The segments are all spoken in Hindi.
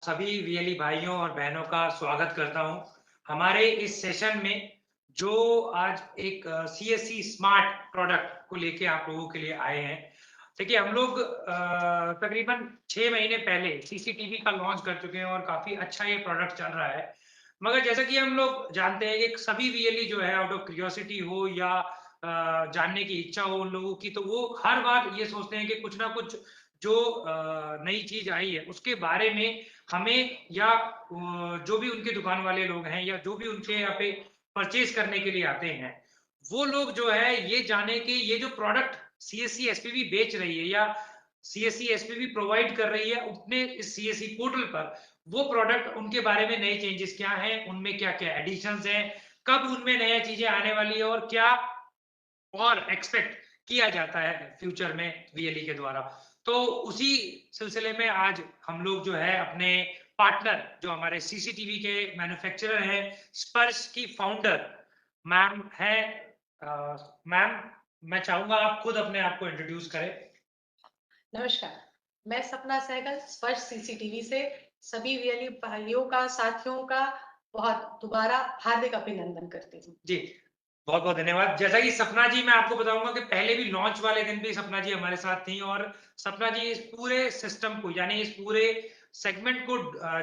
सभी वीएलई भाइयों और बहनों का स्वागत करता हूं हमारे इस सेशन में जो आज एक सीएससी स्मार्ट प्रोडक्ट को लेके आप लोगों के लिए आए हैं। देखिए हम लोग तकरीबन 6 महीने पहले सीसीटीवी का लॉन्च कर चुके हैं और काफी अच्छा ये प्रोडक्ट चल रहा है। मगर जैसा कि हम लोग जानते हैं कि सभी वीएलई जो है आउट ऑफ क्यूरियोसिटी हो या जानने की इच्छा हो उन लोगों की, तो वो हर बार ये सोचते हैं कि कुछ ना कुछ जो नई चीज आई है उसके बारे में हमें या जो भी उनके दुकान वाले लोग हैं या जो भी उनके यहाँ पे परचेज करने के लिए आते हैं, वो लोग जो है ये जाने कि ये जो प्रोडक्ट सीएससी एसपीवी बेच रही है या सीएससी एसपीवी प्रोवाइड कर रही है अपने इस सीएससी पोर्टल पर, वो प्रोडक्ट उनके बारे में नए चेंजेस क्या हैं, उनमें क्या क्या एडिशंस हैं, कब उनमें नया चीजें आने वाली है और क्या और एक्सपेक्ट किया जाता है फ्यूचर में वीएलई के द्वारा। तो उसी सिलसिले में आज हम लोग जो है अपने पार्टनर जो हमारे सीसीटीवी के मैन्युफैक्चरर हैं, स्पर्श की फाउंडर मैम है। मैम, मैं चाहूंगा आप खुद अपने आप को इंट्रोड्यूस करें। नमस्कार। मैं सपना सहगल स्पर्श सीसीटीवी से सभी वीएलई भाइयों का, साथियों का बहुत दोबारा हार्दिक अभिनंदन करती हूँ। जी, बहुत बहुत धन्यवाद। जैसा कि सपना जी, मैं आपको बताऊंगा कि पहले भी लॉन्च वाले दिन भी सपना जी हमारे साथ थी और सपना जी इस पूरे सिस्टम को यानी इस पूरे सेगमेंट को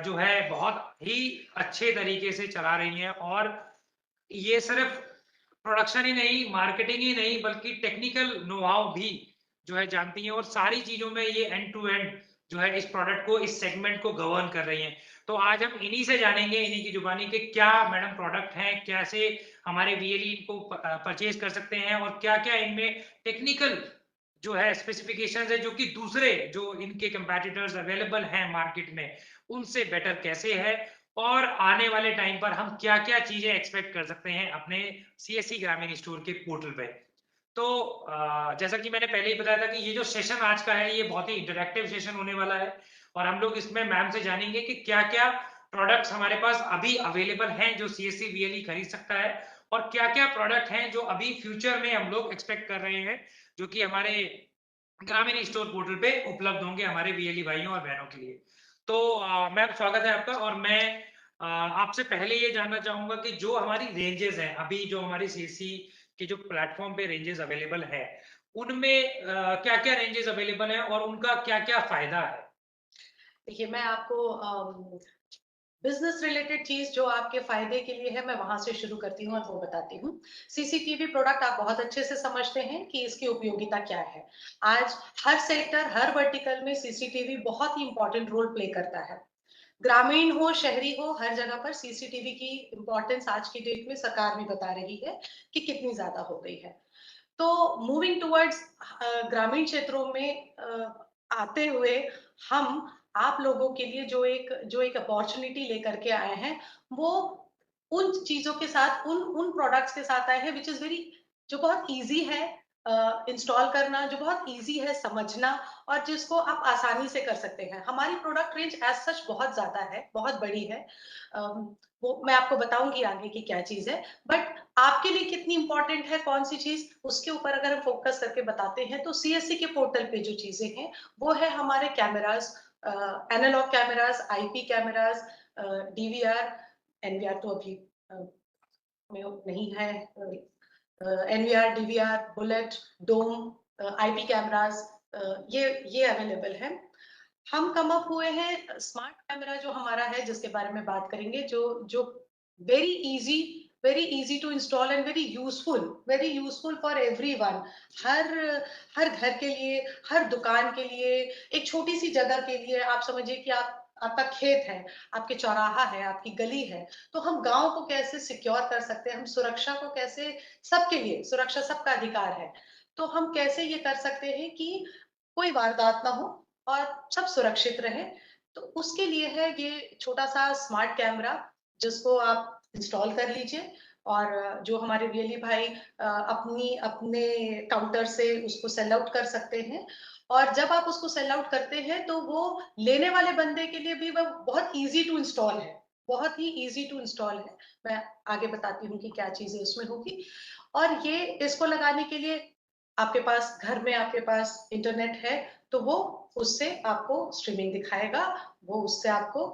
जो है बहुत ही अच्छे तरीके से चला रही हैं और ये सिर्फ प्रोडक्शन ही नहीं, मार्केटिंग ही नहीं, बल्कि टेक्निकल नो हाउ भी जो है जानती हैं और सारी चीजों में ये एंड टू एंड जो है इस प्रोडक्ट को, इस सेगमेंट को गवर्न कर रही हैं। तो आज हम इन्हीं से जानेंगे, इन्हीं की जुबानी के क्या मैडम प्रोडक्ट हैं, कैसे हमारे वीएलई इनको परचेज कर सकते हैं और क्या क्या इनमें टेक्निकल जो है स्पेसिफिकेशंस है जो कि दूसरे जो इनके कंपेटिटर्स अवेलेबल हैं मार्केट में उनसे बेटर कैसे है और आने वाले टाइम पर हम क्या क्या चीजें एक्सपेक्ट कर सकते हैं अपने सीएससी ग्रामीण स्टोर के पोर्टल पे। तो जैसा कि मैंने पहले ही बताया था कि ये जो सेशन आज का है ये बहुत ही इंटरेक्टिव सेशन होने वाला है और हम लोग इसमें मैम से जानेंगे कि क्या क्या प्रोडक्ट्स हमारे पास अभी अवेलेबल हैं जो सीएससी वीएलई खरीद सकता है और क्या क्या प्रोडक्ट हैं जो अभी फ्यूचर में हम लोग एक्सपेक्ट कर रहे हैं जो कि हमारे ग्रामीण स्टोर पोर्टल पे उपलब्ध होंगे हमारे वीएलई भाइयों और बहनों के लिए। तो मैम, स्वागत है आपका और मैं आपसे पहले ये जानना चाहूंगा कि जो हमारी रेंजेस हैं अभी, जो हमारी सीएससी के जो प्लेटफॉर्म पे रेंजेस अवेलेबल है उनमें क्या क्या रेंजेस अवेलेबल है और उनका क्या क्या फायदा है। देखिए, मैं आपको बिजनेस रिलेटेड चीज जो आपके फायदे के लिए है, मैं वहां से शुरू करती हूँ और वो बताती हूँ। सीसीटीवी प्रोडक्ट आप बहुत अच्छे से समझते हैं कि इसकी उपयोगिता क्या है। आज हर सेक्टर, हर वर्टिकल में सीसीटीवी बहुत ही इंपॉर्टेंट रोल प्ले करता है। ग्रामीण हो, शहरी हो, हर जगह पर सीसीटीवी की इंपॉर्टेंस आज की डेट में सरकार भी बता रही है कि कितनी ज्यादा हो गई है। तो मूविंग टुवर्ड्स ग्रामीण क्षेत्रों में आते हुए हम आप लोगों के लिए जो एक अपॉर्चुनिटी लेकर के आए हैं, वो उन चीजों के साथ, उन प्रोडक्ट्स के साथ आए हैं विच इज वेरी, जो बहुत इजी है इंस्टॉल करना, जो बहुत इजी है समझना, और जिसको आप आसानी से कर सकते हैं। हमारी प्रोडक्ट रेंज एज सच बहुत ज्यादा है, बहुत बड़ी है। वो मैं आपको बताऊंगी आगे की क्या चीज है। बट आपके लिए कितनी इंपॉर्टेंट है कौन सी चीज, उसके ऊपर अगर हम फोकस करके बताते हैं, तो सीएससी के पोर्टल पे जो चीजें हैं वो है हमारे cameras, analogue cameras, IP cameras, DVR. NVR तो अभी में नहीं है। NVR, DVR, bullet, dome, IP cameras, ये अवेलेबल है। हम कम अप हुए हैं स्मार्ट कैमरा जो हमारा है, जिसके बारे में बात करेंगे, जो जो very easy, very easy to install and very useful for everyone. हर हर घर के लिए, हर दुकान के लिए, एक छोटी सी जगह के लिए, आप समझिए कि आपका खेत है, आपके चौराहा है, आपकी गली है, तो हम गांव को कैसे सिक्योर कर सकते हैं, हम सुरक्षा को कैसे, सबके लिए सुरक्षा, सबका अधिकार है, तो हम कैसे ये कर सकते हैं कि कोई वारदात ना हो और सब सुरक्षित रहे। तो उसके लिए है ये छोटा सा स्मार्ट कैमरा, जिसको आप इंस्टॉल कर लीजिए और जो हमारे वीएलई भाई अपनी अपने काउंटर से उसको सेल आउट कर सकते हैं। और जब आप उसको सेल आउट करते हैं, तो वो लेने वाले बंदे के लिए भी वो बहुत इजी टू इंस्टॉल है, बहुत ही इजी टू इंस्टॉल है। मैं आगे बताती हूँ कि क्या चीजें उसमें होगी। और ये इसको लगाने के लिए आपके पास घर में आपके पास इंटरनेट है, तो वो उससे आपको स्ट्रीमिंग दिखाएगा, वो उससे आपको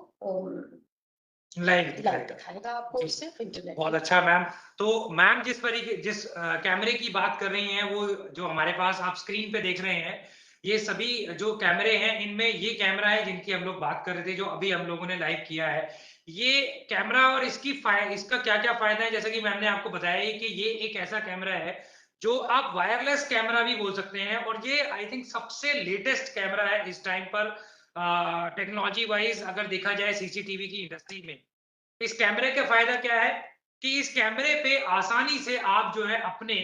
लाइव लाइव दिखाएगा। दिखाएगा आपको उससे इंटरनेट। बहुत अच्छा मैम। तो मैम जिस कैमरे की बात कर रही हैं, वो जो हमारे पास आप स्क्रीन पे देख रहे हैं, ये सभी जो कैमरे हैं, इनमें ये कैमरा है जिनकी हम लोग बात कर रहे थे, जो अभी हम लोगों ने लाइव किया है। ये कैमरा और इसका क्या क्या फायदा है, जैसा कि मैम ने आपको बताया कि ये एक ऐसा कैमरा है जो आप वायरलेस कैमरा भी बोल सकते हैं, और ये आई थिंक सबसे लेटेस्ट कैमरा है इस टाइम पर टेक्नोलॉजी वाइज अगर देखा जाए सीसीटीवी की इंडस्ट्री में। इस कैमरे का फायदा क्या है कि इस कैमरे पे आसानी से आप जो है अपने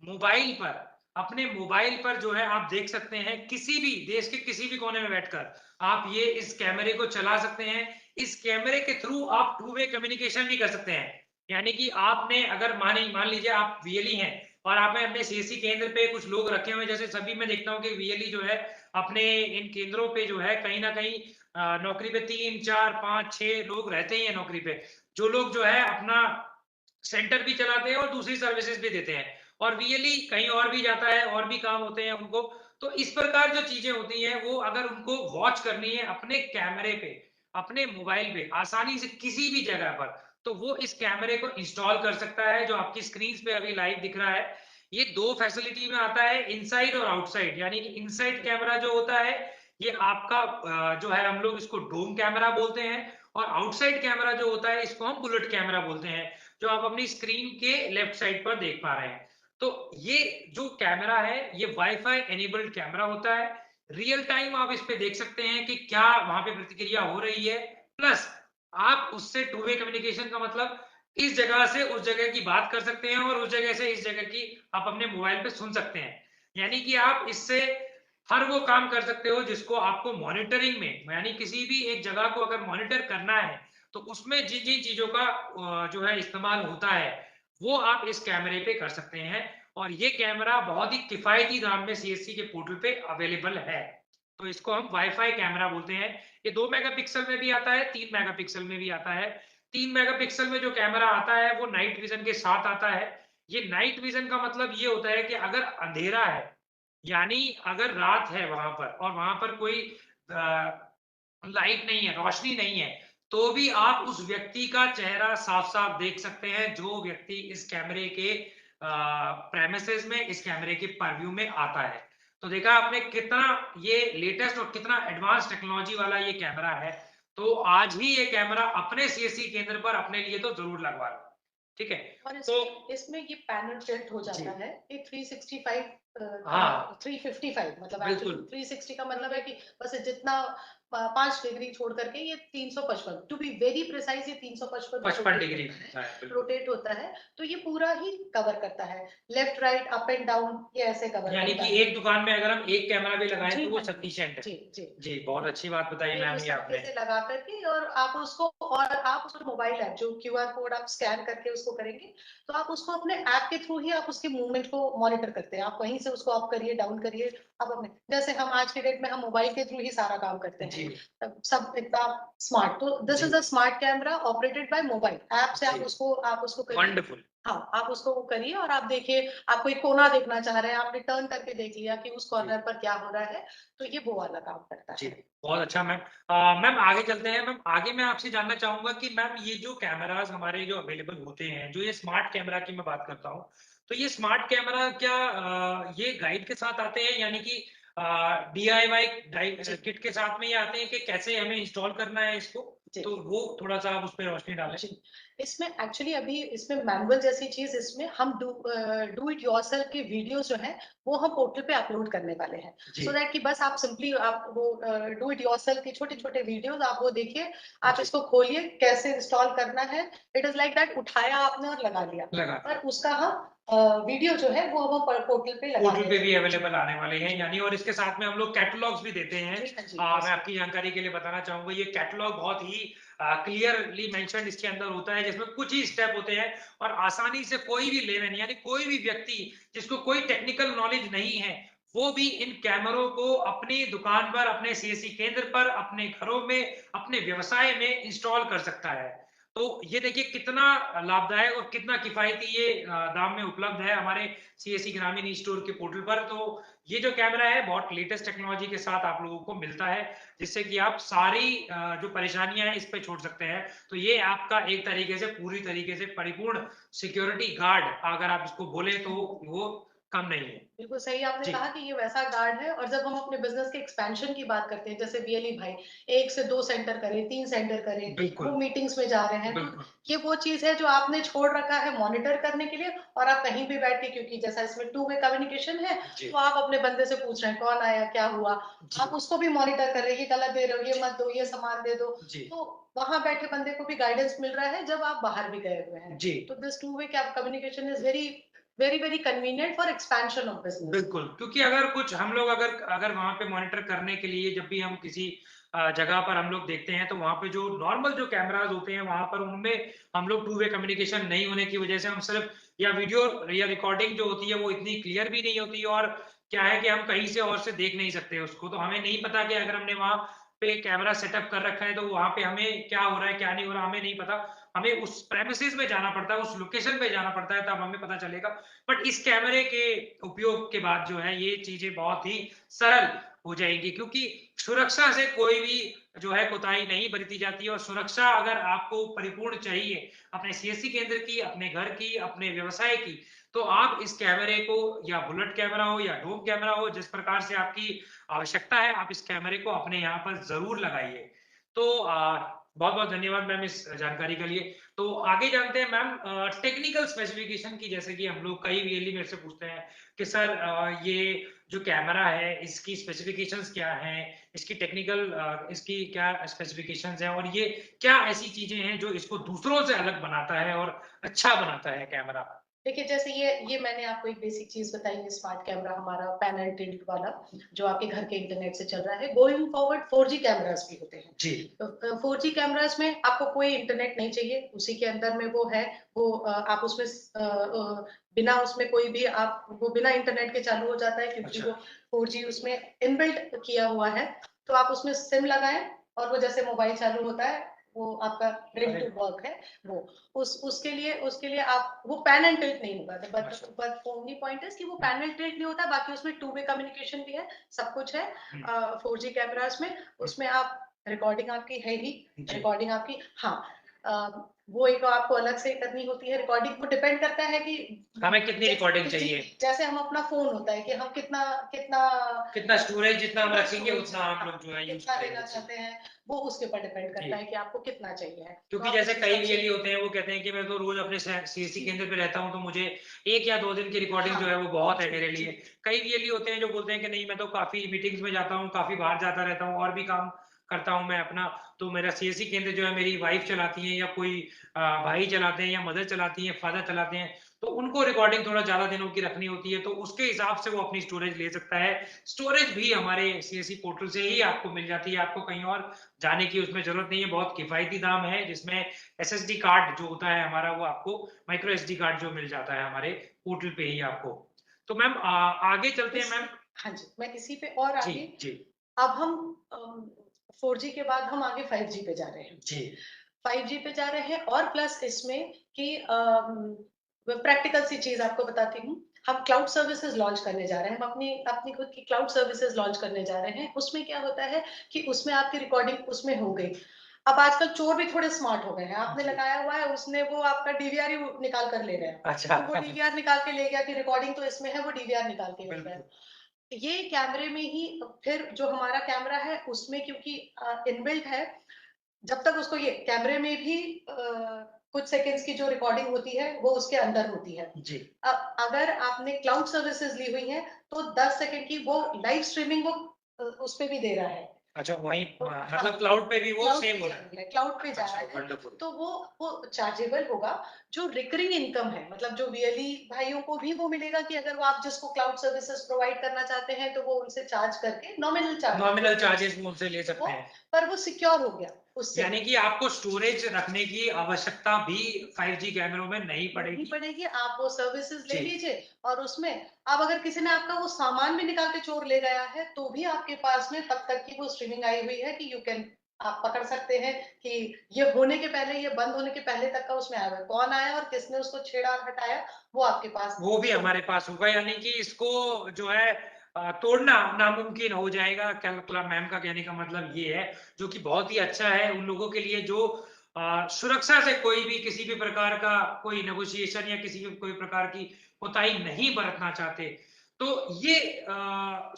मोबाइल पर जो है आप देख सकते हैं, किसी भी देश के किसी भी कोने में बैठकर आप ये इस कैमरे को चला सकते हैं। इस कैमरे के थ्रू आप टू वे कम्युनिकेशन भी कर सकते हैं। यानी कि आपने अगर मान लीजिए आप वीएलई हैं और आपने अपने सीएससी केंद्र पे कुछ लोग रखे हुए, जैसे सभी मैं देखता हूँ कि वीएलई जो है अपने इन केंद्रों पे जो है कहीं ना कहीं नौकरी पे 3 4 5 6 लोग रहते ही हैं नौकरी पे, जो लोग जो है अपना सेंटर भी चलाते हैं और दूसरी सर्विसेज भी देते हैं, और वीएलई कहीं और भी जाता है और भी काम होते हैं उनको। तो इस प्रकार जो चीजें होती हैं, वो अगर उनको वॉच करनी है अपने कैमरे पे, अपने मोबाइल पे आसानी से किसी भी जगह पर, तो वो इस कैमरे को इंस्टॉल कर सकता है, जो आपकी स्क्रीन पे अभी लाइव दिख रहा है। ये दो फैसिलिटी में आता है, इनसाइड और आउटसाइड। यानी कि इनसाइड कैमरा जो होता है, ये आपका जो है हम लोग इसको डोम कैमरा बोलते हैं, और आउटसाइड कैमरा जो होता है इसको हम बुलेट कैमरा बोलते हैं, जो आप अपनी स्क्रीन के लेफ्ट साइड पर देख पा रहे हैं। तो ये जो कैमरा है, ये वाईफाई एनेबल्ड कैमरा होता है। रियल टाइम आप इस पे देख सकते हैं कि क्या वहां पे प्रतिक्रिया हो रही है, प्लस आप उससे टू वे कम्युनिकेशन का मतलब इस जगह से उस जगह की बात कर सकते हैं, और उस जगह से इस जगह की आप अपने मोबाइल पे सुन सकते हैं। यानी कि आप इससे हर वो काम कर सकते हो जिसको आपको मॉनिटरिंग में, यानी किसी भी एक जगह को अगर मॉनिटर करना है, तो उसमें जिन जिन चीजों का जो है इस्तेमाल होता है, वो आप इस कैमरे पे कर सकते हैं। और ये कैमरा बहुत ही किफायती दाम में सीएससी के पोर्टल पे अवेलेबल है। तो इसको हम वाईफाई कैमरा बोलते हैं। ये 2 मेगापिक्सल में भी आता है, 3 मेगापिक्सल में भी आता है। 3 मेगापिक्सल में जो कैमरा आता है वो नाइट विजन के साथ आता है। ये नाइट विजन का मतलब ये होता है कि अगर अंधेरा है, यानी अगर रात है वहां पर और वहां पर कोई लाइट नहीं है, रोशनी नहीं है, तो भी आप उस व्यक्ति का चेहरा साफ साफ देख सकते हैं, जो व्यक्ति इस कैमरे के प्रेमिसेस में, इस कैमरे के परव्यू में आता है। तो देखा आपने कितना ये लेटेस्ट और कितना एडवांस टेक्नोलॉजी वाला ये कैमरा है। तो आज ही ये कैमरा अपने सीएससी केंद्र पर अपने लिए तो जरूर लगवा लो, ठीक है। और तो इसमें ये पैनल टिल्ट हो जाता है, ये 365 हाँ 355 मतलब बिल्कुल 360 का मतलब है कि बस जितना 5 डिग्री छोड़ करके ये 355, टू बी वेरी प्रिसाइज, ये 355 55 डिग्री रोटेट होता है। तो ये पूरा ही कवर करता है, left right up and down, ये ऐसे कवर यानी करता कि है। एक दुकान में अगर हम एक कैमरा भी लगाएं जी तो वो हाँ, सफिशिएंट है। जी जी जी बहुत अच्छी बात बताई मैम इस ये तरीके आपने। से लगा करके, और आप उसको, और आप उसको मोबाइल ऐप जो क्यूआर कोड आप स्कैन करके उसको करेंगे, तो आप उसको अपने ऐप के थ्रू ही आप उसके मूवमेंट को मॉनिटर करते हैं। आप वहीं से उसको अप करिए, डाउन करिए, आप अपने, जैसे हम आज के डेट में हम मोबाइल के थ्रू ही सारा काम करते हैं, जी तब सब इतना स्मार्ट। तो this is a smart camera operated by mobile app से। आप उसको करिए, वंडरफुल। हाँ आप उसको करिए, और आप देखिए, आप कोई कोना देखना चाह रहे हैं, आपने टर्न करके देख लिया कि उस कॉर्नर पर क्या हो रहा है, तो ये वो वाला काम करता जी है। बहुत अच्छा मैम। मैम आगे चलते हैं। मैम आगे मैं आपसे जानना चाहूंगा कि मैम ये जो कैमरास हमारे जो अवेलेबल होते हैं, जो ये स्मार्ट कैमरा की मैं बात करता हूँ, तो ये स्मार्ट कैमरा क्या ये गाइड के साथ आते हैं, यानी कि डीआईवाई किट के साथ में ये आते हैं, कि कैसे हमें इंस्टॉल करना है इसको? तो वो थोड़ा सा आप उस पर रोशनी डालें। इसमें एक्चुअली अभी इसमें मैनुअल जैसी चीज, इसमें हम डू इट योरसेल्फ की वीडियोस जो है वो हम पोर्टल पे अपलोड करने वाले हैं, सो दैट कि बस आप सिंपली आप वो डू इट योरसेल्फ के छोटे छोटे वीडियोस आप वो देखिए, आप इसको खोलिए कैसे इंस्टॉल करना है। इट इज लाइक दैट, उठाया आपने और लगा लिया, और उसका हम वीडियो जो है वो हम पोर्टल पे भी अवेलेबल आने वाले हैं, यानी और इसके साथ में हम लोग कैटलॉग्स भी देते हैं। मैं आपकी जानकारी के लिए बताना चाहूंगा, ये कैटलॉग बहुत ही क्लियरली मेंशन्ड इसके अंदर होता है, जिसमें कुछ ही स्टेप होते हैं, और आसानी से कोई भी लेमैन यानी कोई भी व्यक्ति जिसको कोई टेक्निकल नॉलेज नहीं है, वो भी इन कैमरों को अपनी दुकान पर, अपने सीएससी केंद्र पर, अपने घरों में, अपने व्यवसाय में इंस्टॉल कर सकता है। तो ये देखिए कितना लाभदायक और कितना किफ़ायती ये दाम में उपलब्ध है हमारे सीएससी ग्रामीण स्टोर के पोर्टल पर। तो ये जो कैमरा है बहुत लेटेस्ट टेक्नोलॉजी के साथ आप लोगों को मिलता है, जिससे कि आप सारी जो परेशानियाँ हैं इस पे छोड़ सकते हैं। तो ये आपका एक तरीके से पूरी तरीके से परिपूर्ण सिक्योरिटी गार्ड अगर आप इसको बोले तो वो कम नहीं है। बिल्कुल सही आपने जी, कहा कि ये वैसा गार्ड है। और जब हम अपने बिजनेस के एक्सपेंशन की बात करते हैं, जैसे बीएलई भाई 1 से 2 सेंटर करें, 3 सेंटर करें, बिल्कुल, वो मीटिंग्स में जा रहे हैं, तो बिल्कुल। ये वो चीज है जो आपने छोड़ रखा है मॉनिटर करने के लिए। और आप कहीं भी बैठ के, क्योंकि जैसा इसमें टू वे कम्युनिकेशन है, जी, तो आप अपने बंदे से पूछ रहे हैं कौन आया, क्या हुआ, जी, आप उसको भी मॉनिटर कर रहे हैं, ये गलत दे रहे हो, ये मत दो, ये सामान दे दो। जी, तो वहां बैठे बंदे को भी गाइडेंस मिल रहा है जब आप बाहर भी गए हुए हैं। जी। तो this two way communication is very very very convenient for expansion of business. बिल्कुल, क्योंकि अगर कुछ हम लोग अगर अगर वहाँ पे मॉनिटर करने के लिए जब भी हम किसी जगह पर हम लोग देखते हैं, तो वहाँ पे जो नॉर्मल जो कैमराज़ होते हैं, वहाँ पर उनमें हम लोग टू वे कम्युनिकेशन नहीं होने की वजह से हम सिर्फ या वीडियो या रिकॉर्डिंग जो होती है, वो इतनी क्लियर भी नहीं होती और क्या है कि हम कहीं से और से देख नहीं सकते उसको। तो हमें नहीं पता कि अगर हमने वहाँ पे कैमरा सेटअप कर रखा है, तो वहाँ पे हमें क्या हो रहा है, क्या नहीं हो रहा, हमें नहीं पता। हमें उस प्रेमिसेस में जाना पड़ता है, उस लोकेशन पे जाना पड़ता है, तब हमें पता चलेगा। बट इस कैमरे के उपयोग के बाद जो है ये चीजें बहुत ही सरल हो जाएंगी, क्योंकि सुरक्षा से कोई भी जो है कोताही नहीं बरती जाती है। और सुरक्षा अगर आपको परिपूर्ण चाहिए अपने सीएससी केंद्र की, अपने घर की, अपने व्यवसाय की, तो आप इस कैमरे को या बुलेट कैमरा हो या डोम कैमरा हो, जिस प्रकार से आपकी आवश्यकता है, आप इस कैमरे को अपने यहाँ पर जरूर लगाइए। तो बहुत बहुत धन्यवाद मैम इस जानकारी के लिए। तो आगे जानते हैं मैम टेक्निकल स्पेसिफिकेशन की। जैसे कि हम लोग कई वीएलई मेरे से पूछते हैं कि सर ये जो कैमरा है इसकी स्पेसिफिकेशंस क्या हैं, इसकी टेक्निकल इसकी क्या स्पेसिफिकेशंस हैं, और ये क्या ऐसी चीजें हैं जो इसको दूसरों से अलग बनाता है और अच्छा बनाता है कैमरा। देखिए, जैसे ये मैंने आपको एक बेसिक चीज बताई है, स्मार्ट कैमरा हमारा पैनल टिल्ट वाला, जो आपके घर के इंटरनेट से चल रहा है। गोइंग फॉरवर्ड 4G कैमरास भी होते हैं। जी, तो 4G कैमरास में आपको कोई इंटरनेट नहीं चाहिए, उसी के अंदर में वो है। वो आप उसमें बिना उसमें कोई भी आप वो बिना इंटरनेट के चालू हो जाता है, क्योंकि अच्छा, वो 4G उसमें इनबिल्ट किया हुआ है। तो आप उसमें सिम लगाएं और वो जैसे मोबाइल चालू होता है, वो आपका रेडी अरे टू वर्क है। वो उसके लिए आप वो पैन एंड टिल्ट नहीं होगा। अच्छा, बट ओनली पॉइंट इज कि वो पैन एंड टिल्ट नहीं होता, बाकी उसमें टू वे कम्युनिकेशन भी है, सब कुछ है। हम्म, 4G कैमरास में उसमें आप रिकॉर्डिंग आपकी है ही, जी, रिकॉर्डिंग आपकी, हाँ। वो एक आपको अलग से करनी होती है रिकॉर्डिंग। वो डिपेंड करता है कि हमें कितनी रिकॉर्डिंग जी, चाहिए, जैसे हम अपना फोन होता है कि हम कितना कितना कितना स्टोरेज जितना हम कितना रखेंगे स्टोरेज, उतना हम हाँ, लोग जो है यूज कितना करेंगे। लेना जी, चाहते हैं, वो उसके ऊपर डिपेंड जी, करता है कि आपको कितना चाहिए है। तो क्योंकि आप जैसे उस कई हिसाब से वीएलई होते हैं वो कहते हैं कि मैं तो रोज अपने सीएससी केंद्र पे रहता हूं, तो मुझे 1 या 2 दिन की रिकॉर्डिंग जो है हाँ वो बहुत है जी मेरे जी लिए। कई वीएलई होते हैं जो बोलते हैं कि नहीं, मैं तो काफी मीटिंग्स में जाता हूँ, काफी बाहर जाता रहता हूँ और भी काम करता हूँ मैं अपना। तो मेरा सीएससी केंद्र जो है मेरी वाइफ चलाती है या कोई भाई चलाते हैं या मदर चलाती है, फादर चलाते हैं। तो उनको रिकॉर्डिंग थोड़ा ज्यादा दिनों की रखनी होती है, तो उसके हिसाब से वो अपनी स्टोरेज ले सकता है। स्टोरेज भी हमारे सीएससी पोर्टल से ही आपको मिल जाती है, आपको कहीं और जाने की उसमें जरूरत नहीं है। बहुत किफायती दाम है, जिसमें एसएसडी कार्ड जो होता है हमारा, वो आपको माइक्रो एसडी कार्ड जो मिल जाता है हमारे पोर्टल पे ही आपको। तो मैम आगे चलते हैं इस मैम। हाँ जी, मैं इसी पे और जी, आगे। जी, अब हम 4G के बाद हम आगे 5G पे जा रहे हैं। जी, 5G पे जा रहे हैं और प्लस इसमें कि प्रैक्टिकल सी चीज आपको बताती हूँ। हम क्लाउड सर्विसेज लॉन्च करने जा रहे हैं, हम अपनी अपनी खुद की क्लाउड सर्विसेज लॉन्च करने जा रहे हैं। उसमें क्या होता है कि उसमें आपकी रिकॉर्डिंग उसमें हो गई। अब आजकल चोर भी थोड़े स्मार्ट हो गए हैं, आपने जी, लगाया हुआ है, उसने वो आपका डीवीआर ही निकाल कर ले गया। अच्छा। तो वो डीवीआर निकाल के ले गया कि रिकॉर्डिंग तो इसमें है, वो डीवीआर निकाल के ले गया। बिल्कुल, ये कैमरे में ही, फिर जो हमारा कैमरा है उसमें क्योंकि इनबिल्ट है, जब तक उसको ये कैमरे में भी कुछ सेकंड्स की जो रिकॉर्डिंग होती है वो उसके अंदर होती है। जी, अगर आपने क्लाउड सर्विसेज ली हुई है, तो 10 सेकंड की वो लाइव स्ट्रीमिंग वो उस पे भी दे रहा है। अच्छा वहीं तो हाँ, मतलब क्लाउड पे भी वो क्लाउड सेव पे हो जा रहा है। रही है, क्लाउड पे जा अच्छा, रहा है। वंडरफुल। तो वो चार्जेबल होगा। जो रिकरिंग इनकम है, मतलब जो वीएलई भाइयों को भी वो मिलेगा कि अगर वो आप जिसको क्लाउड सर्विसेज प्रोवाइड करना चाहते हैं, तो वो उनसे चार्ज करके नॉमिनल नॉमिनल चार्ज चार्जेस वो उनसे ले सकते वो, हैं। पर वो सिक्योर हो गया उससे यानी भी। कि आपको स्टोरेज रखने की आवश्यकता भी 5G कैमरों में नहीं नहीं पड़ेगी। पड़ेगी, आप वो सर्विसेज ले जी, लीजिए। और उसमें अब अगर किसी ने आपका वो सामान भी निकाल के चोर ले गया है, तो भी आपके पास में तब तक की वो स्ट्रीमिंग आई हुई है कि यू कैन आप पकड़ सकते हैं कि ये होने के पहले, ये बंद होने के पहले तक का उसमें आया हुआ है। कौन आया और किसने उसको छेड़ा और हटाया, वो आपके पास वो भी हमारे पास होगा, यानी कि इसको जो है तोड़ना नामुमकिन हो जाएगा। मैम का कहने का मतलब ये है, जो कि बहुत ही अच्छा है उन लोगों के लिए जो सुरक्षा से कोई भी किसी भी प्रकार का कोई नेगोशिएशन या किसी भी कोई प्रकार की कोताही नहीं बरतना चाहते। तो ये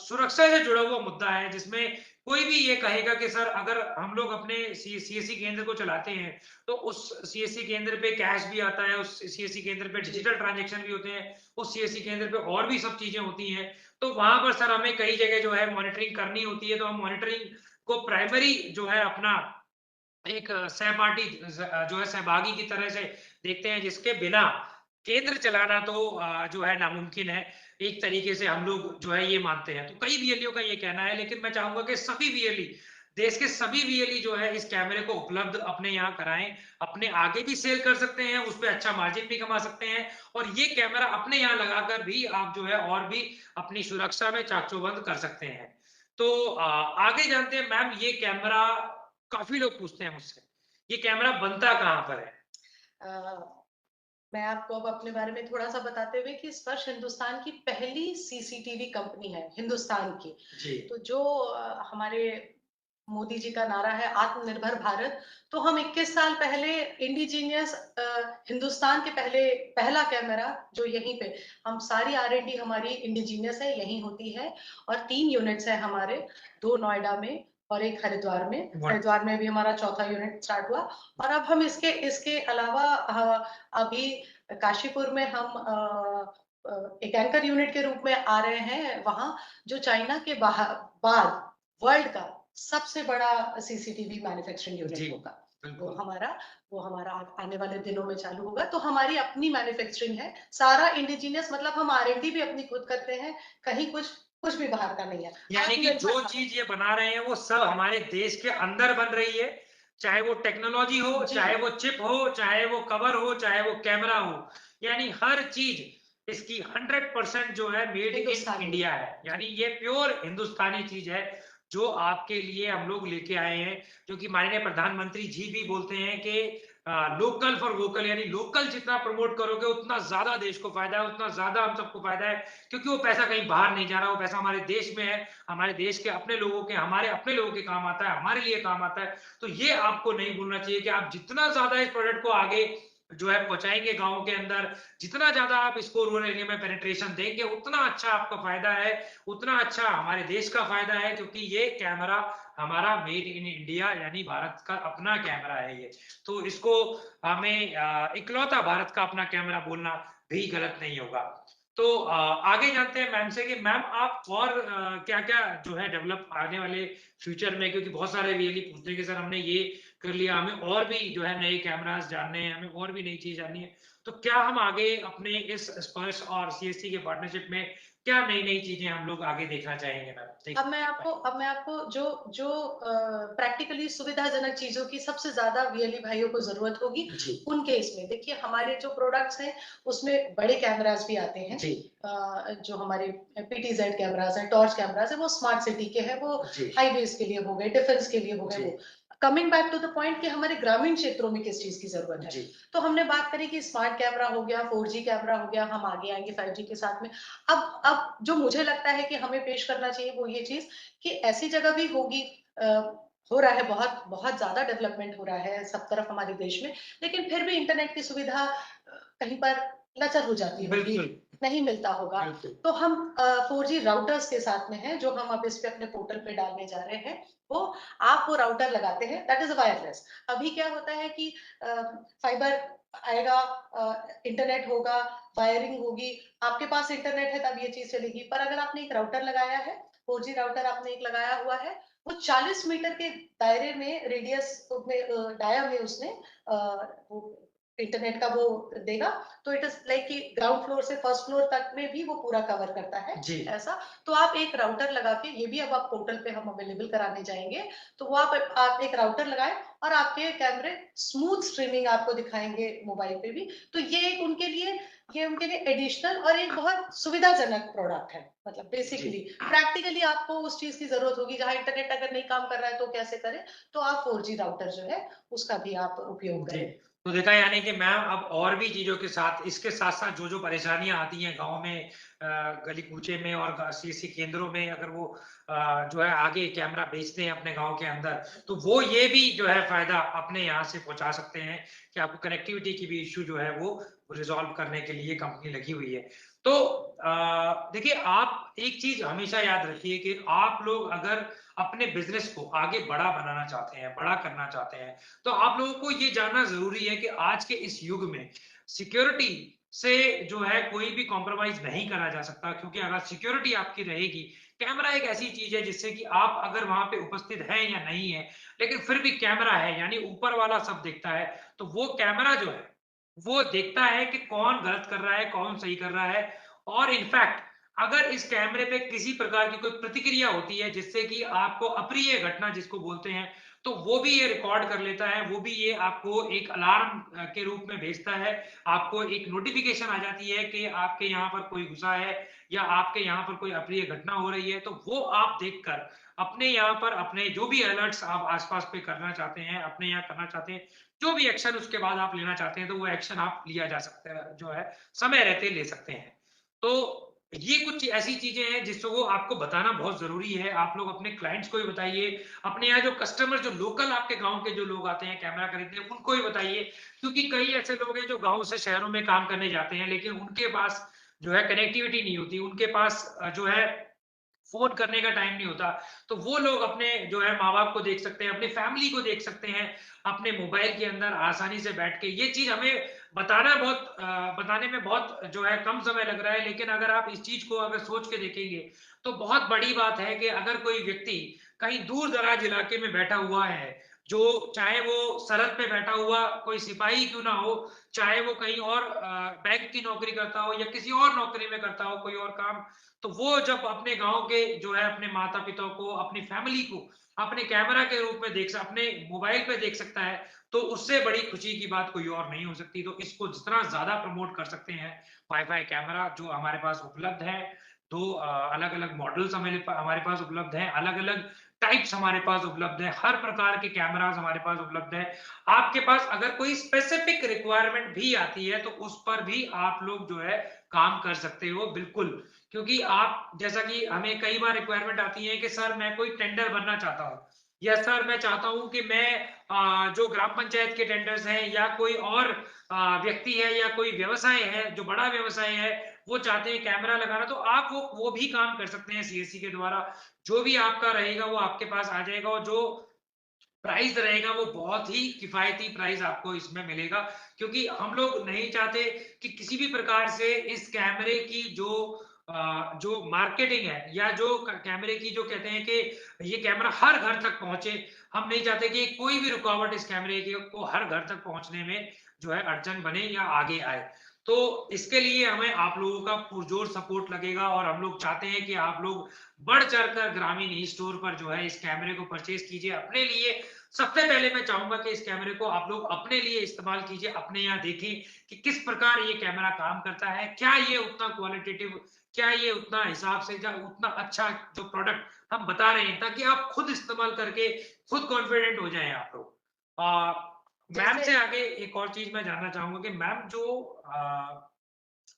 सुरक्षा से जुड़ा हुआ मुद्दा है, जिसमें कोई भी ये कहेगा कि सर अगर हम लोग अपने सीएससी केंद्र को चलाते हैं तो उस सीएससी केंद्र पे कैश भी आता है, उस सीएससी केंद्र पे डिजिटल ट्रांजैक्शन भी होते हैं, उस सीएससी केंद्र पे और भी सब चीजें होती हैं। तो वहां पर सर हमें कई जगह जो है मॉनिटरिंग करनी होती है, तो हम मॉनिटरिंग को प्राइमरी जो है अपना एक सहपाठी जो है सहभागी की तरह से देखते हैं, जिसके बिना केंद्र चलाना तो जो है नामुमकिन है। एक तरीके से हम लोग जो है ये मानते हैं। तो कई वीएलईओ का ये कहना है, लेकिन मैं चाहूंगा कि सभी वीएलई, देश के सभी वीएलई जो है इस कैमरे को उपलब्ध अपने यहाँ कराएं। अपने आगे भी सेल कर सकते हैं, उस पर अच्छा मार्जिन भी कमा सकते हैं, और ये कैमरा अपने यहाँ लगाकर भी आप जो है और भी अपनी सुरक्षा में चाकचौबंद कर सकते हैं। तो आगे जानते हैं मैम, ये कैमरा काफी लोग पूछते हैं मुझसे, ये कैमरा बनता कहाँ पर है? मैं आपको अब अपने बारे में थोड़ा सा बताते हुए कि स्पर्श हिंदुस्तान की पहली सीसीटीवी कंपनी है हिंदुस्तान की। जी। तो जो हमारे मोदी जी का नारा है आत्मनिर्भर भारत, तो हम 21 साल पहले इंडिजीनियस हिंदुस्तान के पहला कैमरा जो यहीं पे, हम सारी R&D हमारी इंडिजीनियस है, यहीं होती है। और 3 यूनिट्स है हमारे, 2 नोएडा में और एक हरिद्वार में। हरिद्वार में भी हमारा चौथा यूनिट स्टार्ट हुआ। और अब हम इसके इसके अलावा अभी काशीपुर में हम एक एंकर यूनिट के रूप में आ रहे हैं वहां, जो चाइना के बाद वर्ल्ड का सबसे बड़ा सीसीटीवी मैन्युफैक्चरिंग यूनिट होगा। वो हमारा आने वाले दिनों में चालू होगा। तो हमारी अपनी मैन्युफैक्चरिंग है, सारा इंडिजीनियस, मतलब हम R&D भी अपनी खुद करते हैं, कहीं कुछ भी बाहर का नहीं है। यानी कि जो चीज ये बना रहे हैं वो सब हमारे देश के अंदर बन रही है, चाहे वो टेक्नोलॉजी हो, चाहे वो चिप हो, चाहे वो कवर हो, चाहे वो कैमरा हो, यानी हर चीज इसकी 100% जो है मेड इन इंडिया है। यानी ये प्योर हिंदुस्तानी चीज है जो आपके लिए हम लोग लेके आए हैं, जो कि माननीय प्रधानमंत्री जी भी बोलते हैं कि लोकल फॉर वोकल, यानी लोकल जितना प्रमोट करोगे उतना ज्यादा देश को फायदा है, उतना ज्यादा हम सबको फायदा है, क्योंकि वो पैसा कहीं बाहर नहीं जा रहा, वो पैसा हमारे देश में है, हमारे देश के अपने लोगों के, हमारे अपने लोगों के काम आता है, हमारे लिए काम आता है। तो ये आपको नहीं भूलना चाहिए कि आप जितना ज्यादा इस प्रोडक्ट को आगे जो है पहुंचाएंगे गांव के अंदर, जितना ज्यादा आप इसको रूरल एरिया में पेनिट्रेशन देंगे, उतना अच्छा आपका फायदा है, उतना अच्छा हमारे देश का फायदा है, क्योंकि ये कैमरा हमारा मेड इन इंडिया यानी भारत का अपना कैमरा है ये। तो इसको हमें इकलौता भारत का अपना कैमरा बोलना भी गलत नहीं होगा। तो आगे जानते हैं मैम से कि मैम आप और क्या क्या जो है डेवलप आने वाले फ्यूचर में, क्योंकि बहुत सारे वीएलई पूछते हैं कि सर हमने ये कर लिया, हमें और भी जो है नए कैमरास जानने हैं, हमें और भी नई चीज जाननी है, तो क्या हम आगे अपने इस स्पर्श और सीएससी के पार्टनरशिप में क्या नई नई चीजें हम लोग आगे देखना चाहेंगे मैम? अब मैं आपको जो जो प्रैक्टिकली सुविधाजनक चीजों की सबसे ज्यादा वीएलई भाइयों को जरूरत होगी, उनके इसमें देखिए हमारे जो प्रोडक्ट्स हैं उसमें बड़े कैमरास भी आते हैं। जो हमारे पीटीजेड कैमरास हैं, टॉर्च कैमरास हैं, वो स्मार्ट सिटी के हैं, वो हाईवेज के लिए हो गए, डिफेंस के लिए हो गए। वो coming back to the point कि हमारे ग्रामीण क्षेत्रों में किस चीज की जरूरत है, तो हमने बात करी कि स्मार्ट कैमरा हो गया, 4G कैमरा हो गया, हम आगे आएंगे 5G के साथ में। अब जो मुझे लगता है कि हमें पेश करना चाहिए वो ये चीज कि ऐसी जगह भी होगी, हो रहा है, बहुत बहुत ज्यादा डेवलपमेंट हो रहा है सब तरफ हमारे देश में, लेकिन फिर भी इंटरनेट की सुविधा कहीं पर लचर हो जाती होगी, नहीं मिलता होगा। तो हम 4G राउटर्स के साथ में हैं, जो हम अब इस पे अपने पोर्टल पे डालने जा रहे हैं। वो आप वो राउटर लगाते हैं, दैट इज वायरलेस। अभी क्या होता है कि फाइबर आएगा, इंटरनेट होगा, वायरिंग होगी, आपके पास इंटरनेट है तब ये चीज चलेगी। पर अगर आपने एक राउटर लगाया है, 4G राउटर आपने एक लगाया हुआ है, वो 40 मीटर के दायरे में, रेडियस में, डाया में उसने इंटरनेट का वो देगा, तो इट इज लाइक कि ग्राउंड फ्लोर से फर्स्ट फ्लोर तक में भी वो पूरा कवर करता है जी ऐसा। तो आप एक राउटर लगा के, ये भी अब आप पोर्टल पे हम अवेलेबल कराने जाएंगे, तो वो आप एक राउटर लगाए और आपके कैमरे स्मूथ स्ट्रीमिंग आपको दिखाएंगे मोबाइल पे भी। तो ये उनके लिए एडिशनल और एक बहुत सुविधाजनक प्रोडक्ट है। मतलब जी बेसिकली प्रैक्टिकली आपको उस चीज की जरूरत होगी जहां इंटरनेट अगर नहीं काम कर रहा है तो कैसे करें, तो आप 4G राउटर जो है उसका भी आप उपयोग जी। करें। तो देखा यानी कि मैम अब और भी चीज़ों के साथ इसके साथ-साथ जो-जो परेशानियाँ आती हैं गाँव में गली-कूचे में और सीसी केंद्रों में अगर वो जो है आगे कैमरा बेचते हैं अपने गाँव के अंदर, तो वो ये भी जो है फ़ायदा अपने यहाँ से पहुँचा सकते हैं कि आपको कनेक्टिविटी की भी इश्यू जो है वो रिज़ॉल्व करने के लिए कंपनी लगी हुई है। तो देखिए आप एक चीज़ हमेशा याद रखिए कि आप लोग अगर अपने बिज़नेस को आगे बड़ा बनाना चाहते हैं, बड़ा करना चाहते हैं, तो आप लोगों को ये जानना ज़रूरी है कि आज के इस युग में सिक्योरिटी से जो है कोई भी कॉम्प्रोमाइज़ नहीं करा जा सकता क्योंकि अगर सिक्योरिटी आपकी रहेगी, कैमरा एक ऐसी चीज़ है जिससे कि आप अगर वहाँ पे उपस्थित हैं या नहीं है, लेकिन फिर भी कैमरा है यानी ऊपर वाला सब देखता है, तो वो कैमरा जो है, वो देखता है कि कौन गलत कर रहा है, कौन सही कर रहा है और इनफैक्ट अगर इस कैमरे पे किसी प्रकार की कोई प्रतिक्रिया होती है जिससे कि आपको अप्रिय घटना जिसको बोलते हैं, तो वो भी ये रिकॉर्ड कर लेता है, वो भी ये आपको एक अलार्म के रूप में भेजता है। आपको एक नोटिफ़िकेशन आ जाती है कि आपके यहाँ पर कोई घुसा है या आपके यहाँ पर कोई अप्रिय घटना हो रही है, तो वो आप देखकर अपने यहाँ पर अपने जो भी अलर्ट्स आप आस-पास पे करना चाहते हैं, अपने यहाँ करना चाहते हैं, जो भी एक्शन उसके बाद आप लेना चाहते हैं, तो वो एक्शन आप लिया जा सकता है जो है, समय रहते ले सकते हैं। तो ये कुछ ऐसी चीजें हैं जिसको आपको बताना बहुत जरूरी है। आप लोग अपने क्लाइंट्स को भी बताइए, अपने यहाँ जो कस्टमर जो लोकल आपके गांव के जो लोग आते हैं कैमरा खरीदने उनको भी बताइए, क्योंकि कई ऐसे लोग हैं जो गांव से शहरों में काम करने जाते हैं लेकिन उनके पास जो है कनेक्टिविटी नहीं होती, उनके पास जो है फ़ोन करने का टाइम नहीं होता, तो वो लोग अपने जो है माँ-बाप को देख सकते हैं, अपनी फैमिली को देख सकते हैं, अपने मोबाइल के अंदर आसानी से बैठ के। ये चीज़ हमें बताने में बहुत जो है कम समय लग रहा है, लेकिन अगर आप इस चीज़ को अगर सोच के देखेंगे, तो बहुत बड़ी बात है कि अगर कोई व्यक्ति कहीं दूर-दराज इलाके में बैठा हुआ है, जो चाहे वो सरहद पे बैठा हुआ कोई सिपाही क्यों ना हो, चाहे वो कहीं और बैंक की नौकरी करता हो या किसी और नौकरी में करता हो कोई और काम, तो वो जब अपने गाँव के जो है अपने माता-पिता को, अपनी फैमिली को अपने कैमरा के रूप में अपने मोबाइल पे देख सकता है, तो उससे बड़ी खुशी की बात कोई और नहीं हो सकती। तो इसको जितना ज़्यादा प्रमोट कर सकते हैं, वाई-फाई कैमरा जो हमारे पास उपलब्ध है, 2 अलग-अलग मॉडल्स हमारे पास उपलब्ध हैं, अलग-अलग टाइप्स हमारे पास उपलब्ध हैं, हर प्रकार के कैमरास हमारे पास उपलब्ध हैं। आपके पास अगर कोई स्पेसिफिक रिक्वायरमेंट भी आती है, तो उस पर भी आप लोग जो है काम कर सकते हो, बिल्कुल। क्योंकि आप जैसा कि हमें कई बार रिक्वायरमेंट आती है कि सर मैं कोई टेंडर भरना चाहता हूँ या सर मैं चाहता हूँ कि मैं जो ग्राम पंचायत के टेंडर्स हैं या कोई और व्यक्ति है या कोई व्यवसाय है जो बड़ा व्यवसाय है वो चाहते हैं कैमरा लगाना, तो आप वो भी काम कर सकते हैं सीएससी के द्वारा। जो भी आपका रहेगा वो आपके पास आ जाएगा और जो प्राइस रहेगा वो बहुत ही किफायती प्राइस आपको इसमें मिलेगा, क्योंकि हम लोग नहीं चाहते कि किसी भी प्रकार से इस कैमरे की जो मार्केटिंग है या जो कैमरे की जो कहते हैं कि ये कैमरा हर घर तक पहुंचे, हम नहीं चाहते कि कोई भी रुकावट इस कैमरे को हर घर तक पहुंचने में जो है अड़चन बने या आगे आए। तो इसके लिए हमें आप लोगों का पुरजोर सपोर्ट लगेगा और हम लोग चाहते हैं कि आप लोग बढ़ चढ़कर ग्रामीण ई स्टोर पर जो है इस कैमरे को परचेज कीजिए अपने लिए। सबसे पहले मैं चाहूंगा कि इस कैमरे को आप लोग अपने लिए इस्तेमाल कीजिए, अपने यहाँ देखें कि किस प्रकार ये कैमरा काम करता है, क्या ये उतना क्वालिटेटिव, क्या ये उतना हिसाब से उतना अच्छा जो प्रोडक्ट हम बता रहे हैं, ताकि आप खुद इस्तेमाल करके खुद कॉन्फिडेंट हो जाएं आप लोग। मैम जैसे से आगे एक और चीज मैं जानना चाहूंगा कि मैम जो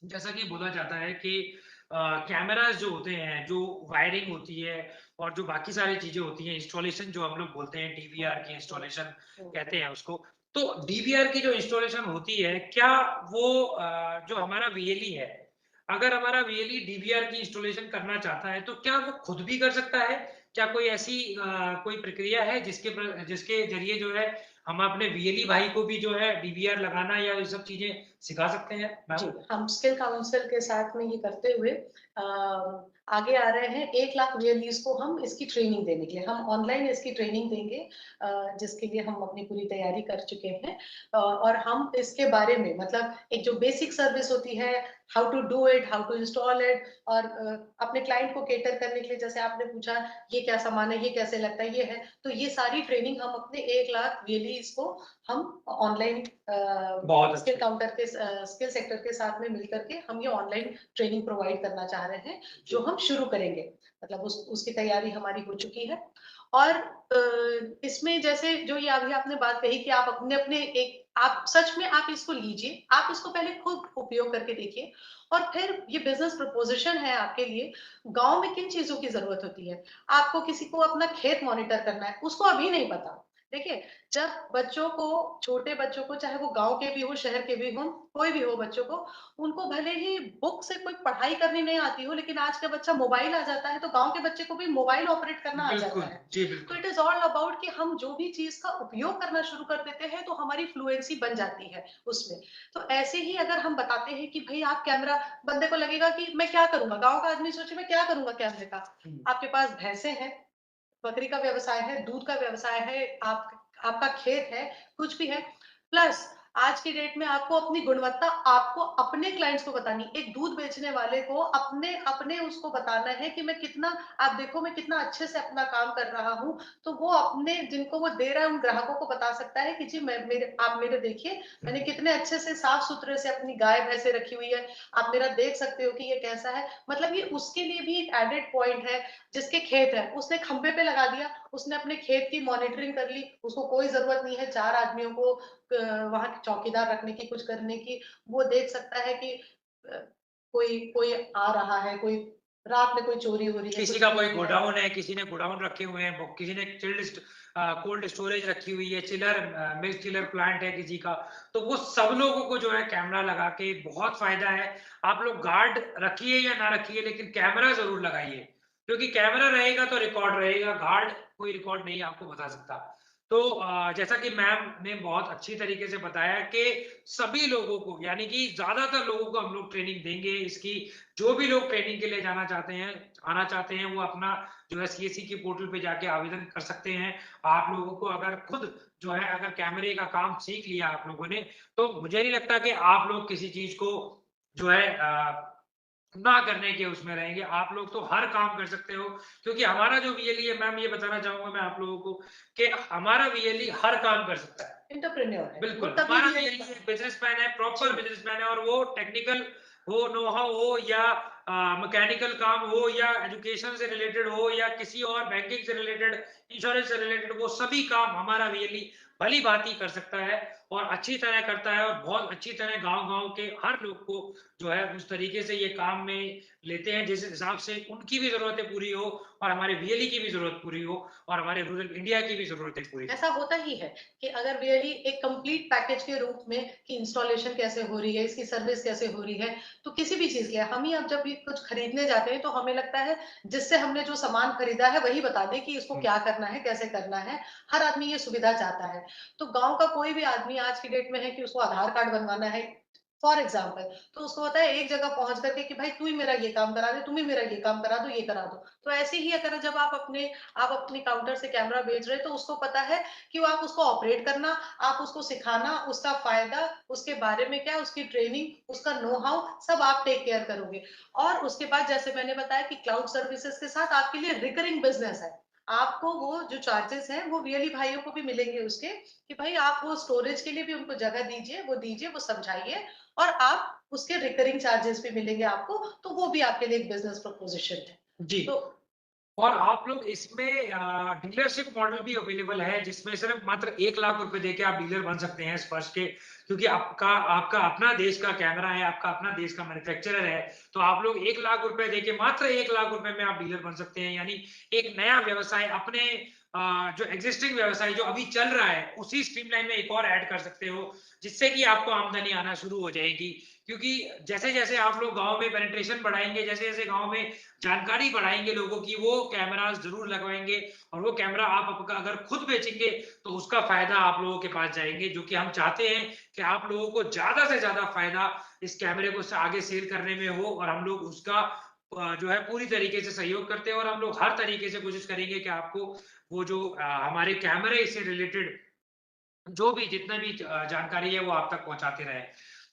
जैसा कि बोला जाता है कि कैमरास जो होते हैं, जो वायरिंग होती है और जो बाकी सारी चीजें होती हैं, इंस्टॉलेशन जो हम लोग बोलते हैं डीवीआर की इंस्टॉलेशन कहते हैं उसको। तो डीवीआर की जो इंस्टॉलेशन होती है, क्या वो जो हमारा वीएलई है, अगर हमारा वीएलई डीवीआर की इंस्टॉलेशन करना चाहता है, तो क्या वो खुद भी कर सकता है? क्या कोई ऐसी कोई प्रक्रिया है जिसके जरिए जो है हम अपने वीएलई भाई को भी जो है डीवीआर लगाना या ये सब चीजें सिखा सकते हैं जी, मैम? हम स्किल काउंसिल के साथ में ये करते हुए आगे आ रहे हैं 1 लाख VLEs को हम इसकी ट्रेनिंग देने के लिए, हम ऑनलाइन इसकी ट्रेनिंग देंगे, जिसके लिए हम अपनी पूरी तैयारी कर चुके हैं। और हम इसके बारे में मतलब एक जो बेसिक सर्विस होती है, how to do it, how to install it, और अपने क्लाइंट को केटर करने के लिए, जैसे आपने पूछा ये क्या सामान है, ये कैसे लगता है, ये है, तो ये सारी ट्रेनिंग हम अपने 1 लाख VLEs को हम ऑनलाइन बहुत स्किल अच्छे। काउंटर के स्किल सेक्टर के साथ में मिलकर के हम ये ऑनलाइन ट्रेनिंग प्रोवाइड करना चाह रहे हैं, जो हम शुरू करेंगे। मतलब उसकी तैयारी हमारी हो चुकी है। और इसमें जैसे जो ये अभी आपने बात कही कि आप अपने अपने एक आप सच में आप इसको लीजिए, आप इसको पहले खुद उपयोग करके देखिए, और फिर ये बिजनेस प्रपोजिशन है आपके लिए। गांव में किन चीजों की जरूरत होती है? आपको किसी को अपना खेत मॉनिटर करना है, उसको अभी नहीं पता। देखिए, जब बच्चों को, छोटे बच्चों को, चाहे वो गांव के भी हो, शहर के भी हो, कोई भी हो बच्चों को, उनको भले ही बुक से कोई पढ़ाई करनी नहीं आती हो, लेकिन आज का बच्चा मोबाइल आ जाता है, तो गांव के बच्चे को भी मोबाइल ऑपरेट करना आ जाता बिल्कुल, है। जी तो बिल्कुल। इट इज ऑल अबाउट कि हम जो भी चीज का उपयोग करना शुरू कर देते हैं तो हमारी फ्लुएंसी बन जाती है उसमें। तो ऐसे ही अगर हम बताते हैं कि भाई आप कैमरा, बंदे को लगेगा कि मैं क्या करूंगा, गांव का आदमी सोचे मैं क्या करूंगा कैमरे का। आपके पास भैंसे हैं, बकरी का व्यवसाय है, दूध का व्यवसाय है, आपका खेत है, कुछ भी है, प्लस आज की डेट में आपको अपनी गुणवत्ता, आपको अपने क्लाइंट्स को बतानी, एक दूध बेचने वाले को अपने अपने उसको बताना है कि मैं कितना, आप देखो मैं कितना अच्छे से अपना काम कर रहा हूँ। तो वो अपने जिनको वो दे रहा है उन ग्राहकों को बता सकता है कि जी मैं मेरे आप मेरे देखिए, मैंने कितने अच्छे से साफ सुथरे से अपनी गाय भैंसे रखी हुई है, आप मेरा देख सकते हो कि ये कैसा है। मतलब ये उसके लिए भी एक एडेड पॉइंट है। जिसके खेत है उसने खंबे पे लगा दिया, उसने अपने खेत की मॉनिटरिंग कर ली, उसको कोई जरूरत नहीं है 4 आदमियों को वहां चौकीदार रखने की, कुछ करने की। वो देख सकता है कि कोई कोई आ रहा है, कोई रात में कोई चोरी हो रही है, किसी कुछ का भी कोई हो रहा है। गोडाउन है, किसी ने गोडाउन रखे हुए हैं, किसी ने चिल्ड कोल्ड स्टोरेज रखी हुई है, चिलर मिल्क चिलर प्लांट है किसी का। तो वो सब लोगों को जो है कैमरा लगा के बहुत फायदा है। आप लोग गार्ड रखिए या ना रखिए, लेकिन कैमरा जरूर लगाइए, क्योंकि कैमरा रहेगा तो रिकॉर्ड रहेगा, गार्ड कोई रिकॉर्ड नहीं आपको बता सकता। तो जैसा कि मैम ने बहुत अच्छी तरीके से बताया कि सभी लोगों को, यानी कि ज्यादातर लोगों को हम लोग ट्रेनिंग देंगे इसकी। जो भी लोग ट्रेनिंग के लिए जाना चाहते हैं, आना चाहते हैं, वो अपना जो है सीएससी की पोर्टल पे जाके आवेदन कर सकते हैं। आप लोगों को अगर खुद जो है अगर कैमरे का काम सीख लिया आप लोगों ने, तो मुझे नहीं लगता कि आप लोग किसी चीज को जो है ना करने के उसमें रहेंगे। आप लोग तो हर काम कर सकते हो, क्योंकि हमारा जो वीएलई है, मैम ये बताना चाहूंगा मैं आप लोगों को कि हमारा वीएलई हर काम कर सकता है। एंटरप्रेन्योर है वो, बिल्कुल, तभी हमारा भी वीएलई एक बिजनेसमैन है, प्रॉपर जी बिजनेसमैन है, और वो टेक्निकल हो, नो हाउ हो, या मैकेनिकल काम हो, या एजुकेशन से रिलेटेड हो, या किसी और बैंकिंग से रिलेटेड, इंश्योरेंस से रिलेटेड, वो सभी काम हमारा वीएलई भली भांति कर सकता है और अच्छी तरह करता है। और बहुत अच्छी तरह गांव-गांव के हर लोग को जो है उस तरीके से ये काम में लेते हैं, जिस हिसाब से उनकी भी जरूरतें पूरी हो और हमारे वीएलई की भी जरूरत पूरी हो और हमारे रूरल इंडिया की भी जरूरतें पूरी हो। ऐसा होता ही है कि अगर रियली एक कंप्लीट पैकेज के रूप में कि इंस्टॉलेशन कैसे हो रही है, इसकी सर्विस कैसे हो रही है, तो किसी भी चीज के हम ही अब जब भी कुछ खरीदने जाते हैं तो हमें लगता है जिससे हमने जो सामान खरीदा है वही बता दे कि इसको क्या करना है, कैसे करना है। हर आदमी ये सुविधा चाहता है। तो गांव का कोई भी आदमी आज की डेट में है कि उसको आधार कार्ड बनवाना है फॉर एग्जाम्पल, तो उसको होता है एक जगह पहुंच करके कि भाई तू ही मेरा ये काम करा दे, तुम ही मेरा ये काम करा दो, ये करा दो। तो ऐसे ही अगर जब आप अपने काउंटर से कैमरा भेज रहे हैं तो उसको पता है कि वो आप उसको ऑपरेट करना, आप उसको सिखाना, उसका फायदा, उसके बारे में क्या, उसकी ट्रेनिंग, उसका नो हाउ सब आप टेक केयर करोगे। और उसके बाद जैसे मैंने बताया कि क्लाउड सर्विसेज के साथ आपके लिए रिकरिंग बिजनेस है। आपको वो जो चार्जेस हैं वो रियली भाइयों को भी मिलेंगे उसके, कि भाई आप वो स्टोरेज के लिए भी उनको जगह दीजिए, वो समझाइए, और आप उसके रिकरिंग चार्जेस भी मिलेंगे आपको। तो वो भी आपके लिए एक बिजनेस प्रपोजिशन है। जी। तो और आप लोग इसमें डीलरशिप मॉडल भी अवेलेबल है, जिसमें सिर्फ मात्र 1 लाख रुपए देके आप डीलर बन सकते हैं स्पर्श के, क्योंकि आपका आपका अपना देश का कैमरा है, आपका अपना देश का मैन्युफैक्चरर है। तो आप लोग 1 लाख रुपए देके, मात्र 1 लाख रुपए में आप डीलर बन सकते हैं, यानी एक नया व्यवसाय अपने जो एग्जिस्टिंग व्यवसाय जो अभी चल रहा है उसी स्ट्रीमलाइन में एक और ऐड कर सकते हो, जिससे कि आपको आमदनी आना शुरू हो जाएगी। क्योंकि जैसे जैसे आप लोग गांव में पेनिट्रेशन बढ़ाएंगे, जैसे जैसे गांव में जानकारी बढ़ाएंगे लोगों की, वो कैमरास जरूर लगवाएंगे। और वो कैमरा आप अगर खुद बेचेंगे तो उसका फायदा आप लोगों के पास जाएंगे, जो कि हम चाहते हैं कि आप लोगों को ज्यादा से ज्यादा फायदा इस कैमरे को आगे सेल करने में हो, और हम लोग उसका जो है पूरी तरीके से सहयोग करते हैं और हम लोग हर तरीके से कोशिश करेंगे कि आपको वो जो हमारे कैमरे से रिलेटेड जो भी जितना भी जानकारी है वो आप तक पहुंचाते रहे।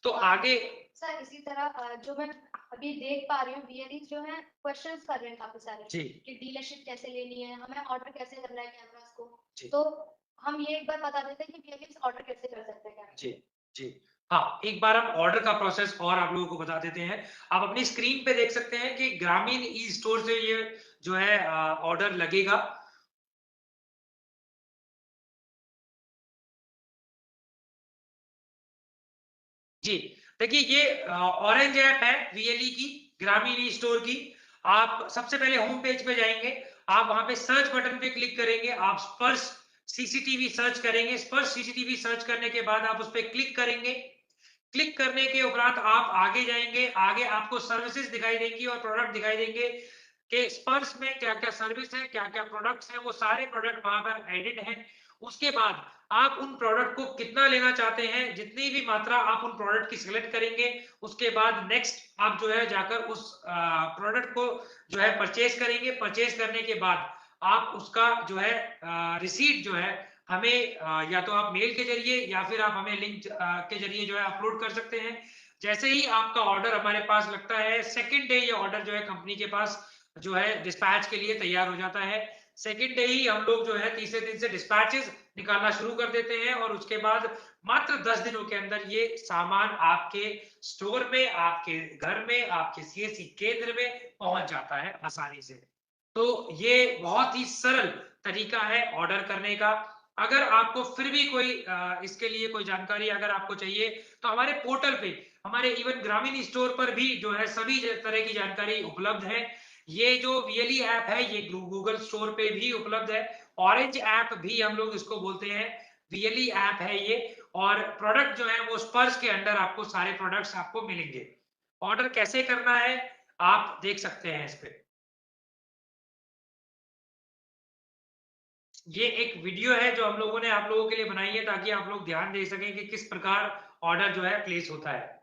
तो आगे सर इसी तरह जो मैं अभी देख पा रही हूँ वीएलई जो है क्वेश्चंस कर रहे हैं काफी सारे जी कि डीलरशिप कैसे लेनी है, हमें ऑर्डर कैसे करना है कैमरास को। जी तो हम ये एक बार बता देते हैं कि वीएलई ऑर्डर कैसे कर सकते हैं। जी जी हाँ, एक बार हम ऑर्डर का प्रोसेस और आप लोगों को बता देते हैं। आप अपनी स्क्रीन पे देख सकते हैं कि ग्रामीण ई स्टोर से ये जो है ऑर्डर लगेगा। जी, देखिए ये ऑरेंज ऐप है वीएलई की, ग्रामीण ई स्टोर की। आप सबसे पहले होम पेज पे जाएंगे, आप वहां पे सर्च बटन पे क्लिक करेंगे, आप स्पर्श सीसीटीवी सर्च करेंगे। स्पर्श सीसीटीवी सर्च करने के बाद आप उस पर क्लिक करेंगे। क्लिक करने के उपरांत आप आगे जाएंगे, आगे आपको सर्विसेज दिखाई देंगी और प्रोडक्ट दिखाई देंगे कि स्पर्श में क्या क्या सर्विस है, क्या क्या प्रोडक्ट्स हैं, वो सारे प्रोडक्ट वहां पर एडिट हैं। उसके बाद आप उन प्रोडक्ट को कितना लेना चाहते हैं, जितनी भी मात्रा आप उन प्रोडक्ट की सिलेक्ट करेंगे, उसके बाद नेक्स्ट आप जो है जाकर उस प्रोडक्ट को जो है परचेज करेंगे। परचेज करने के बाद आप उसका जो है रिसीट जो है हमें या तो आप मेल के जरिए या फिर आप हमें लिंक के जरिए जो है अपलोड कर सकते हैं। जैसे ही आपका ऑर्डर हमारे पास लगता है, सेकंड डे ये ऑर्डर जो है कंपनी के पास जो है डिस्पैच के लिए तैयार हो जाता है। सेकंड डे ही हम लोग जो है तीसरे दिन से डिस्पैचेस निकालना शुरू कर देते हैं और उसके बाद मात्र 10 दिनों के अंदर ये सामान आपके स्टोर में, आपके घर में, आपके सीएससी केंद्र में पहुंच जाता है आसानी से। तो ये बहुत ही सरल तरीका है ऑर्डर करने का। अगर आपको फिर भी कोई इसके लिए कोई जानकारी अगर आपको चाहिए तो हमारे पोर्टल पे, हमारे इवन ग्रामीण स्टोर पर भी जो है सभी तरह की जानकारी उपलब्ध है। ये जो वीएलई ऐप है ये गूगल स्टोर पे भी उपलब्ध है। ऑरेंज ऐप भी हम लोग इसको बोलते हैं, वीएलई ऐप है ये। और प्रोडक्ट जो है वो स्पर्श के अंडर आपको सारे प्रोडक्ट्स आपको मिलेंगे। ऑर्डर कैसे करना है आप देख सकते हैं इस पे। ये एक वीडियो है जो हम लोगों ने आप लोगों के लिए बनाई है ताकि आप लोग ध्यान दे सकें कि किस प्रकार ऑर्डर जो है प्लेस होता है।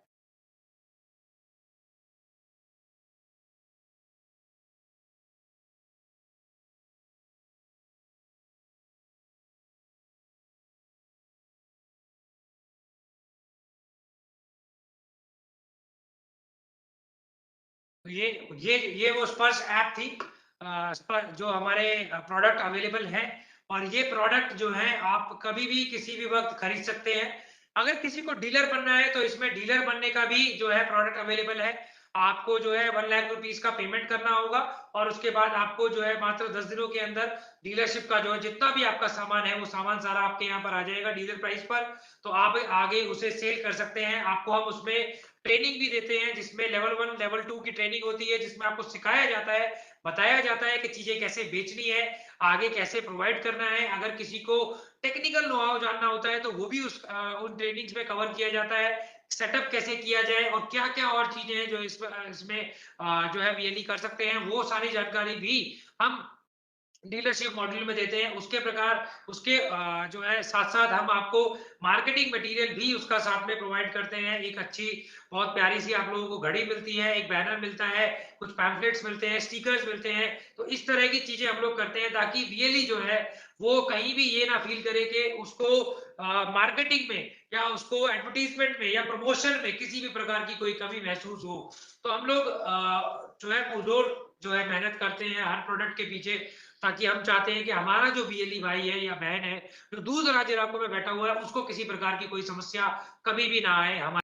तो ये वो स्पर्श ऐप थी जो हमारे प्रोडक्ट अवेलेबल है। और ये प्रोडक्ट जो है आप कभी भी किसी भी वक्त खरीद सकते हैं। अगर किसी को डीलर बनना है तो इसमें डीलर बनने का भी जो है प्रोडक्ट अवेलेबल है। आपको जो है 1 लाख रुपीस का पेमेंट करना होगा और उसके बाद आपको जो है मात्र 10 दिनों के अंदर डीलरशिप का जो है जितना भी आपका सामान है वो सामान सारा आपके यहाँ पर आ जाएगा डीलर प्राइस पर। तो आप आगे उसे सेल कर सकते हैं। आपको हम उसमें ट्रेनिंग भी देते हैं जिसमें लेवल 1 लेवल 2 की ट्रेनिंग होती है, जिसमें आपको सिखाया जाता है, बताया जाता है कि चीजें कैसे बेचनी है, आगे कैसे प्रोवाइड करना है। अगर किसी को टेक्निकल नो हाउ जानना होता है तो वो भी उन ट्रेनिंग्स में कवर किया जाता है। सेटअप कैसे किया जाए और क्या क्या और चीजें हैं जो इसमें जो है वीएलई कर सकते हैं, वो सारी जानकारी भी हम डीलरशिप मॉड्यूल में देते हैं। उसके प्रकार उसके जो है साथ साथ हम आपको मार्केटिंग मटेरियल भी उसका साथ में प्रोवाइड करते हैं। एक अच्छी बहुत प्यारी सी आप लोगों को घड़ी मिलती है, एक बैनर मिलता है, कुछ पैम्फलेट्स मिलते हैं, स्टिकर्स मिलते हैं। तो इस तरह की चीजें हम लोग करते हैं ताकि वीएलई जो है वो कहीं भी ये ना फील करे कि उसको मार्केटिंग में या उसको एडवर्टीजमेंट में या प्रमोशन में किसी भी प्रकार की कोई कमी महसूस हो। तो हम लोग जो है पुरजोर जो है मेहनत करते हैं हर प्रोडक्ट के पीछे, ताकि हम चाहते हैं कि हमारा जो वीएलई भाई है या बहन है जो दूर दराज इलाकों में बैठा हुआ है उसको किसी प्रकार की कोई समस्या कभी भी ना आए। हमारे